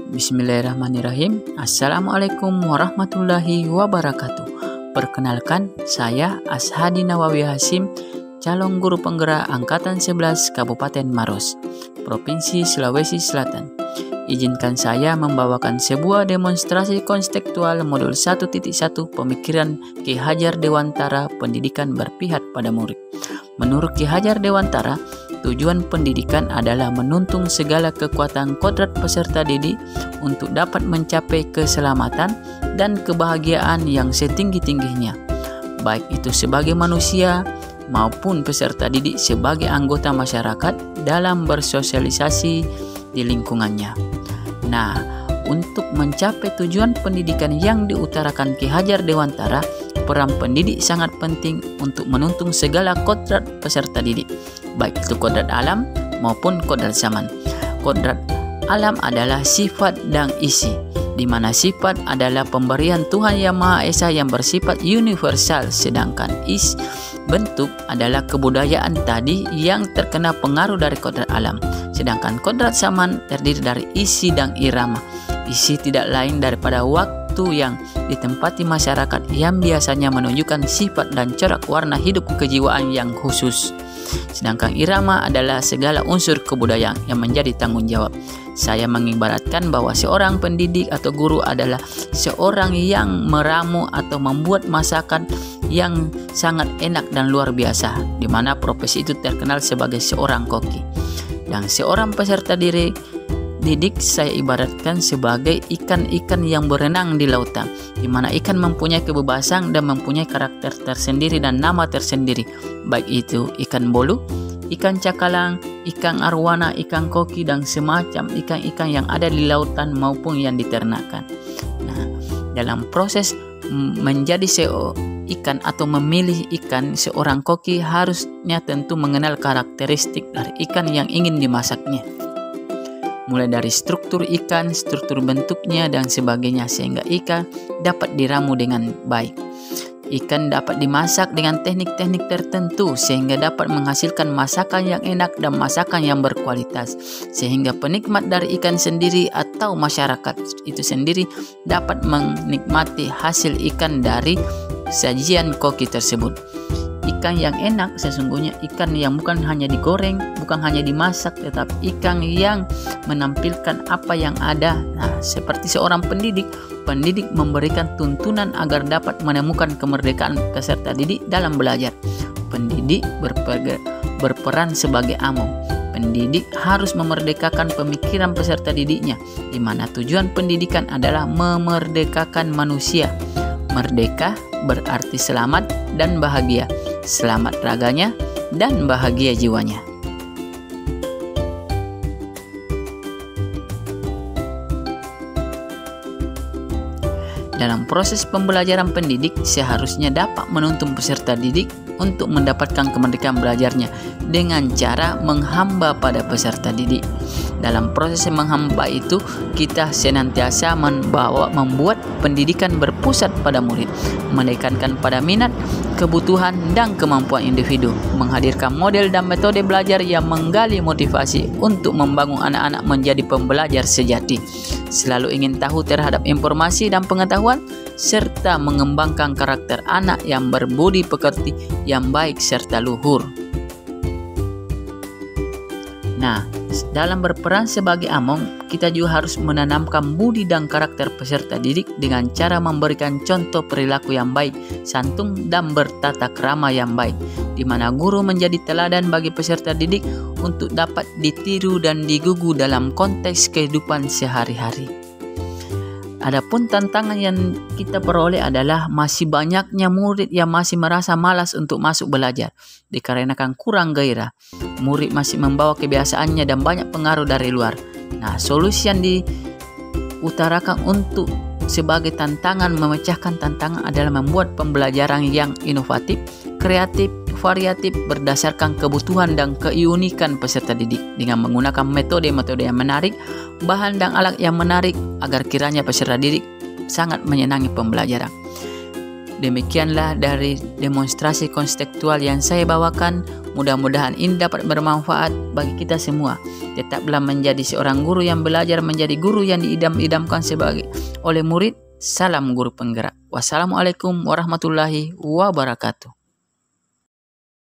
Bismillahirrahmanirrahim. Assalamualaikum warahmatullahi wabarakatuh. Perkenalkan, saya Ashadi Nawawi Hasim, calon guru penggerak Angkatan 11 Kabupaten Maros, Provinsi Sulawesi Selatan. Izinkan saya membawakan sebuah demonstrasi konstekstual modul 1.1 pemikiran Ki Hajar Dewantara, pendidikan berpihak pada murid. Menurut Ki Hajar Dewantara, tujuan pendidikan adalah menuntun segala kekuatan kodrat peserta didik untuk dapat mencapai keselamatan dan kebahagiaan yang setinggi-tingginya, baik itu sebagai manusia maupun peserta didik sebagai anggota masyarakat dalam bersosialisasi di lingkungannya. Nah, untuk mencapai tujuan pendidikan yang diutarakan Ki Hajar Dewantara, peran pendidik sangat penting untuk menuntun segala kodrat peserta didik, baik itu kodrat alam maupun kodrat zaman. Kodrat alam adalah sifat dan isi, di mana sifat adalah pemberian Tuhan Yang Maha Esa yang bersifat universal, sedangkan bentuk adalah kebudayaan tadi yang terkena pengaruh dari kodrat alam. Sedangkan kodrat zaman terdiri dari isi dan irama. Isi tidak lain daripada waktu yang ditempati masyarakat yang biasanya menunjukkan sifat dan corak warna hidup kejiwaan yang khusus. Sedangkan irama adalah segala unsur kebudayaan yang menjadi tanggung jawab. Saya mengibaratkan bahwa seorang pendidik atau guru adalah seorang yang meramu atau membuat masakan yang sangat enak dan luar biasa, di mana profesi itu terkenal sebagai seorang koki. Dan seorang peserta didik saya ibaratkan sebagai ikan-ikan yang berenang di lautan, di mana ikan mempunyai kebebasan dan mempunyai karakter tersendiri dan nama tersendiri, baik itu ikan bolu, ikan cakalang, ikan arwana, ikan koki, dan semacam ikan-ikan yang ada di lautan maupun yang diternakan. Nah, dalam proses menjadi ikan atau memilih ikan, seorang koki harusnya tentu mengenal karakteristik dari ikan yang ingin dimasaknya, mulai dari struktur ikan, struktur bentuknya, dan sebagainya, sehingga ikan dapat diramu dengan baik. Ikan dapat dimasak dengan teknik-teknik tertentu sehingga dapat menghasilkan masakan yang enak dan masakan yang berkualitas, sehingga penikmat dari ikan sendiri atau masyarakat itu sendiri dapat menikmati hasil ikan dari sajian koki tersebut. Ikan yang enak sesungguhnya ikan yang bukan hanya digoreng, bukan hanya dimasak, tetapi ikan yang menampilkan apa yang ada. Nah, seperti seorang pendidik memberikan tuntunan agar dapat menemukan kemerdekaan peserta didik dalam belajar. Pendidik berperan sebagai among. Pendidik harus memerdekakan pemikiran peserta didiknya, di mana tujuan pendidikan adalah memerdekakan manusia. Merdeka berarti selamat dan bahagia. Selamat raganya dan bahagia jiwanya. Dalam proses pembelajaran pendidik seharusnya dapat menuntun peserta didik untuk mendapatkan kemerdekaan belajarnya dengan cara menghamba pada peserta didik. Dalam proses menghamba itu, kita senantiasa membuat pendidikan berpusat pada murid, menekankan pada minat, kebutuhan, dan kemampuan individu, menghadirkan model dan metode belajar yang menggali motivasi untuk membangun anak-anak menjadi pembelajar sejati, selalu ingin tahu terhadap informasi dan pengetahuan, serta mengembangkan karakter anak yang berbudi pekerti, yang baik serta luhur. Nah, dalam berperan sebagai among, kita juga harus menanamkan budi dan karakter peserta didik dengan cara memberikan contoh perilaku yang baik, santun, dan bertata krama yang baik, di mana guru menjadi teladan bagi peserta didik untuk dapat ditiru dan digugu dalam konteks kehidupan sehari-hari. Adapun tantangan yang kita peroleh adalah masih banyaknya murid yang masih merasa malas untuk masuk belajar dikarenakan kurang gairah. Murid masih membawa kebiasaannya dan banyak pengaruh dari luar. Nah, solusi yang diutarakan untuk sebagai tantangan memecahkan tantangan adalah membuat pembelajaran yang inovatif, kreatif, variatif berdasarkan kebutuhan dan keunikan peserta didik dengan menggunakan metode-metode yang menarik, bahan dan alat yang menarik agar kiranya peserta didik sangat menyenangi pembelajaran. Demikianlah dari demonstrasi konstekstual yang saya bawakan. Mudah-mudahan ini dapat bermanfaat bagi kita semua. Tetaplah menjadi seorang guru yang belajar menjadi guru yang diidam-idamkan oleh murid. Salam guru penggerak. Wassalamualaikum warahmatullahi wabarakatuh.